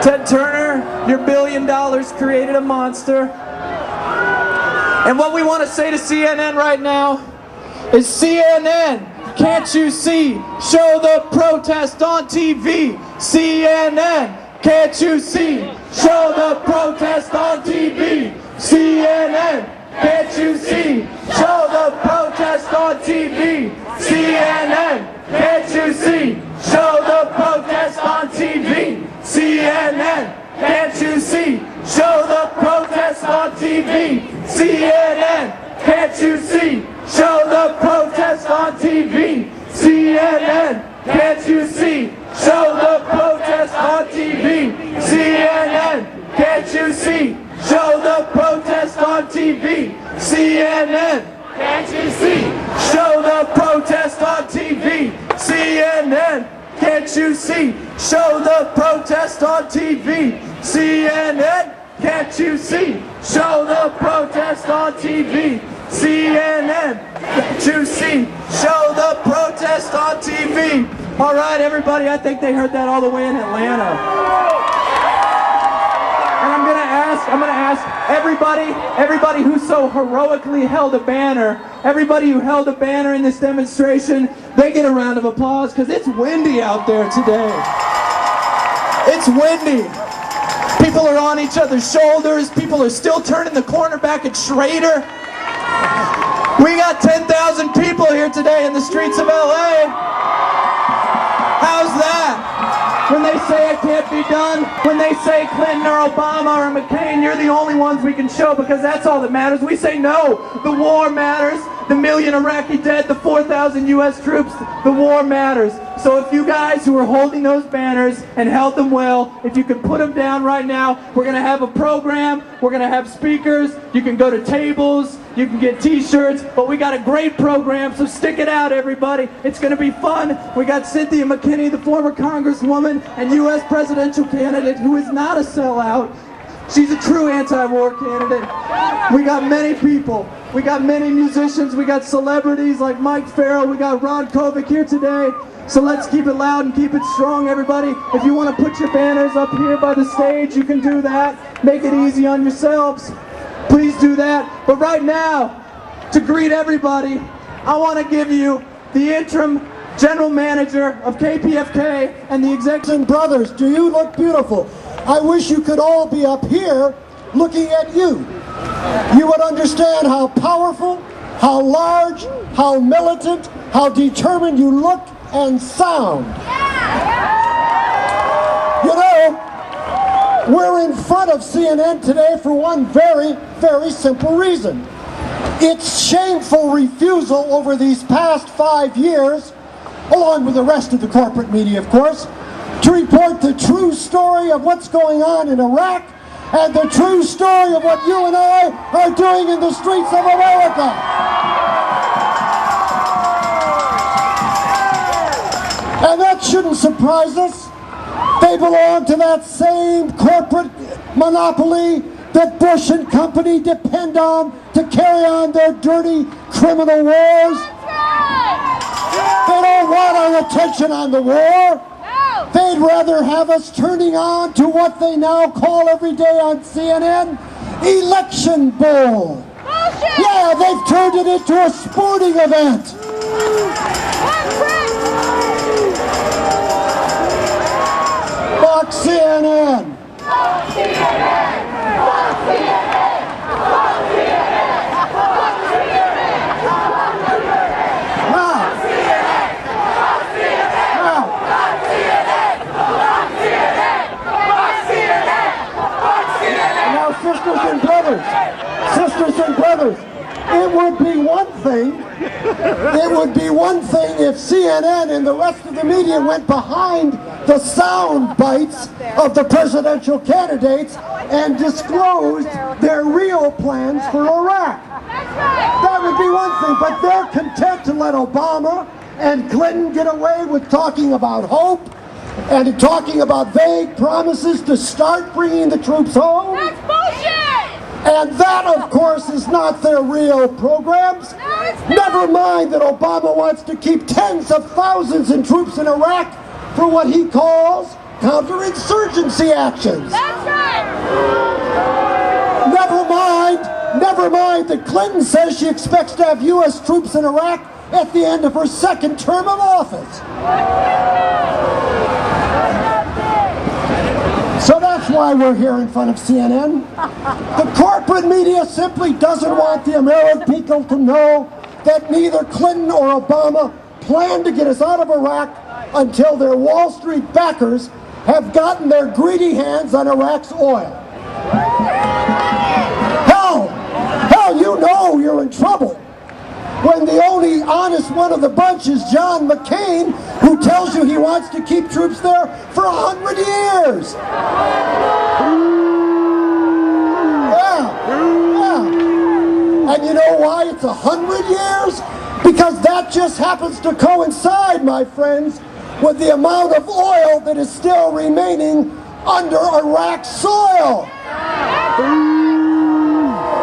Ted Turner, your $1 billion created a monster. And what we want to say to CNN right now is, CNN, can't you see? Show the protest on TV. CNN, can't you see? Show the protest on TV. CNN, can't you see? Show the protest on TV. CNN, can't you see? Show the protest on TV. CNN, can't you see? Show the protest on TV. CNN, can't you see? Show the protest on TV. CNN, can't you see? Show the protest on TV. CNN, can't you see? Show the protest on TV. CNN, can't you see? Show the protest on TV. CNN, can't you see? Show the protest on TV. CNN, can't you see? Show the protest on TV. CNN, can't you see? Show the protest on TV. All right, everybody, I think they heard that all the way in Atlanta. And I'm gonna ask everybody who so heroically held a banner, everybody who held a banner in this demonstration, they get a round of applause, because it's windy out there today. It's windy. People are on each other's shoulders. People are still turning the corner back at Schrader. We got 10,000 people here today in the streets of LA. How's that? When they say it can't be done, when they say Clinton or Obama or McCain, you're the only ones we can show, because that's all that matters. We say no, the war matters. The 1 million Iraqi dead, the 4,000 US troops, the war matters. So if you guys who are holding those banners and held them well, if you could put them down right now, we're going to have a program, we're going to have speakers, you can go to tables, you can get t-shirts, but we got a great program, so stick it out, everybody. It's going to be fun. We got Cynthia McKinney, the former congresswoman and U.S. presidential candidate, who is not a sellout. She's a true anti-war candidate. We got many people. We got many musicians. We got celebrities like Mike Farrell. We got Ron Kovic here today. So let's keep it loud and keep it strong, everybody. If you want to put your banners up here by the stage, you can do that. Make it easy on yourselves. Please do that. But right now, to greet everybody, I want to give you the interim general manager of KPFK and the executive. Brothers, do you look beautiful? I wish you could all be up here looking at you. You would understand how powerful, how large, how militant, how determined you look and sound. You know, we're in front of CNN today for one very, very simple reason. Its shameful refusal over these past 5 years, along with the rest of the corporate media, of course, to report the true story of what's going on in Iraq and the true story of what you and I are doing in the streets of America. And that shouldn't surprise us. They belong to that same corporate monopoly that Bush and company depend on to carry on their dirty criminal wars. They don't want our attention on the war. They'd rather have us turning on to what they now call every day on CNN, Election Bowl. Bullshit. Yeah, they've turned it into a sporting event. Fuck CNN. Fuck CNN. Fuck CNN. Fuck CNN. Fuck CNN. Now, sisters and brothers, it would be one thing if CNN and the rest of the media went behind the sound bites of the presidential candidates and disclosed their real plans for Iraq. That would be one thing, but they're content to let Obama and Clinton get away with talking about hope and talking about vague promises to start bringing the troops home. That's bullshit! And that, of course, is not their real programs. Never mind that Obama wants to keep tens of thousands in troops in Iraq for what he calls counterinsurgency actions. That's right. Never mind that Clinton says she expects to have U.S. troops in Iraq at the end of her second term of office. So that's why we're here in front of CNN. The corporate media simply doesn't want the American people to know that neither Clinton or Obama plan to get us out of Iraq until their Wall Street backers have gotten their greedy hands on Iraq's oil. Hell, you know you're in trouble when the only honest one of the bunch is John McCain, who tells you he wants to keep troops there for 100 years. Yeah. And you know why it's 100 years? Because that just happens to coincide, my friends, with the amount of oil that is still remaining under Iraq's soil.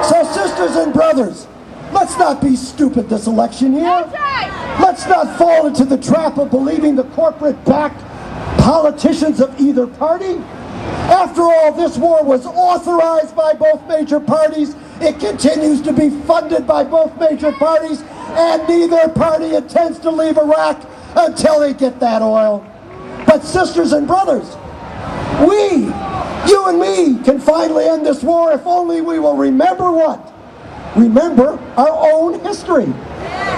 So sisters and brothers, let's not be stupid this election year. Let's not fall into the trap of believing the corporate-backed politicians of either party. After all, this war was authorized by both major parties. It continues to be funded by both major parties, and neither party intends to leave Iraq until they get that oil. But sisters and brothers, you and me, can finally end this war if only we will remember what? Remember our own history.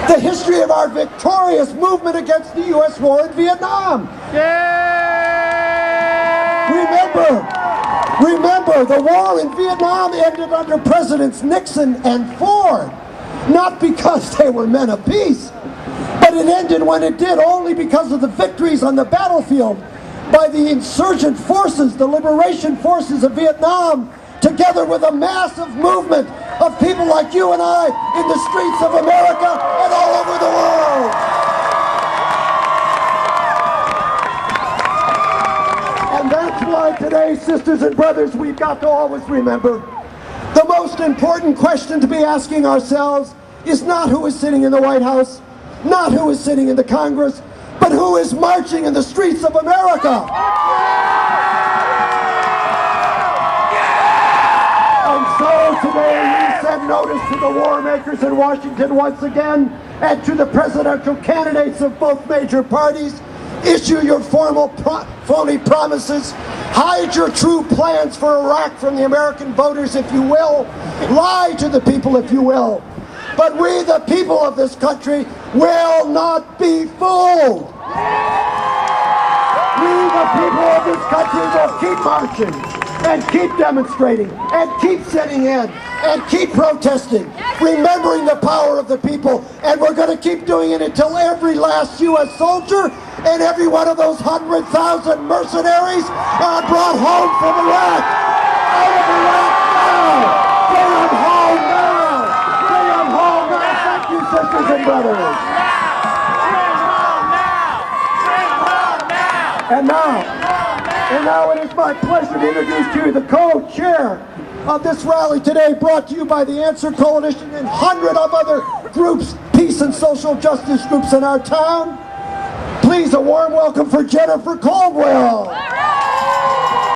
The history of our victorious movement against the U.S. war in Vietnam. Remember, the war in Vietnam ended under Presidents Nixon and Ford, not because they were men of peace, but it ended when it did only because of the victories on the battlefield by the insurgent forces, the liberation forces of Vietnam, together with a massive movement of people like you and I in the streets of America and all over the world. And that's why today, sisters and brothers, we've got to always remember the most important question to be asking ourselves is not who is sitting in the White House, not who is sitting in the Congress, but who is marching in the streets of America. And so today we send notice to the war makers in Washington once again, and to the presidential candidates of both major parties. Issue your formal phony promises. Hide your true plans for Iraq from the American voters, if you will. Lie to the people, if you will. But we, the people of this country, will not be fooled. We, the people of this country, will keep marching and keep demonstrating and keep sitting in and keep protesting, remembering the power of the people. And we're going to keep doing it until every last U.S. soldier and every one of those 100,000 mercenaries are brought home from Iraq. Out of Iraq now! Bring them home now! Bring them home now! Thank you, sisters and brothers. And now it is my pleasure to introduce to you the co-chair of this rally today, brought to you by the Answer Coalition and 100 of other groups, peace and social justice groups in our town. Please, a warm welcome for Jennifer Caldwell.